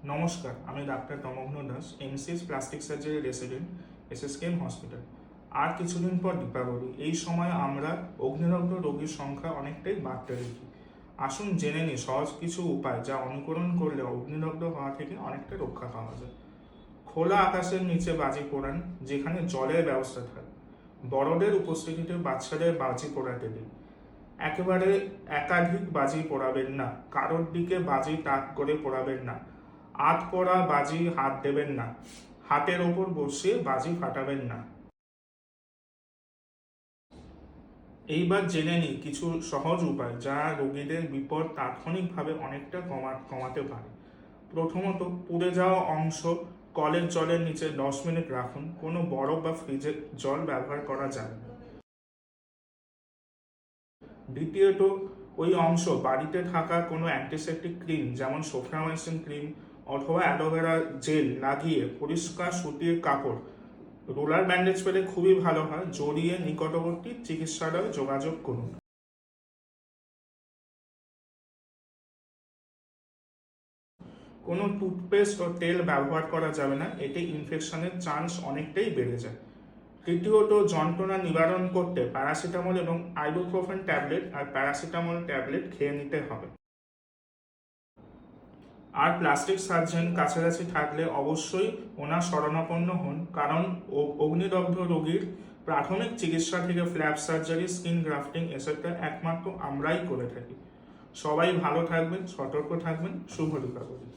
নমস্কার, আমি doctor Tamagna Das, MCS plastic surgery resident, SSKM hospital. আর কিছুদিন পর দীপাবলি। এই সময় আমরা অগ্নিদগ্ধ রোগীর সংখ্যা অনেকটাই বাড়তে দেখি। আসুন জেনে নিই সহজ কিছু উপায় যা অনুকরণ করলে অগ্নিদগ্ধ হওয়া থেকে অনেকটা রক্ষা পাওয়া যায়। খোলা আকাশের নিচে বাজি পোড়ান, যেখানে জলের ব্যবস্থা থাকে। বড়দের উপস্থিতিতে বাচ্চাদের বাজি পোড়াতে দিন। একেবারে একাধিক বাজি পোড়াবেন না, কারোর দিকে বাজি তাক করে পোড়াবেন না। আধ পোড়া বাজি হাত দেবেন না, হাতের ওপর বসিয়ে বাজি ফাটাবেন না। এইবার জেনে নিই কিছু সহজ উপায় যা রোগীদের বিপদ তাৎক্ষণিকভাবে অনেকটা কমাতে পারে। প্রথমত, পুড়ে যাওয়া অংশ কলের জলের নিচে 10 মিনিট রাখুন। কোনো বরফ বা ফ্রিজের জল ব্যবহার করা যাবে না। দ্বিতীয়ত, ওই অংশ বাড়িতে থাকা কোনো অ্যান্টিসেপ্টিক ক্রিম যেমন সোফ্রামাইসিন ক্রিম অথবা অ্যালোভেরা জেল লাগিয়ে পরিষ্কার সুতির কাপড়, রোলার ব্যান্ডেজ পেলে খুবই ভালো হয়, জড়িয়ে নিকটবর্তী চিকিৎসালয়ে যোগাযোগ করুন। কোনো টুথপেস্ট ও তেল ব্যবহার করা যাবে না, এতে ইনফেকশনের চান্স অনেকটাই বেড়ে যায়। তৃতীয়ত, যন্ত্রণা নিবারণ করতে প্যারাসিটামল এবং আইবুপ্রোফেন ট্যাবলেট আর প্যারাসিটামল ট্যাবলেট খেয়ে নিতে হবে। আর প্লাস্টিক সার্জন কাছাকাছি থাকলে অবশ্যই ওনার শরণাপন্ন হন, কারণ অগ্নিদগ্ধ রোগীর প্রাথমিক চিকিৎসা থেকে ফ্ল্যাপ সার্জারি, স্কিন গ্রাফটিং এসবটা একমাত্র আমরাই করে থাকি। সবাই ভালো থাকবেন, সতর্ক থাকবেন। শুভ দীপাবলি।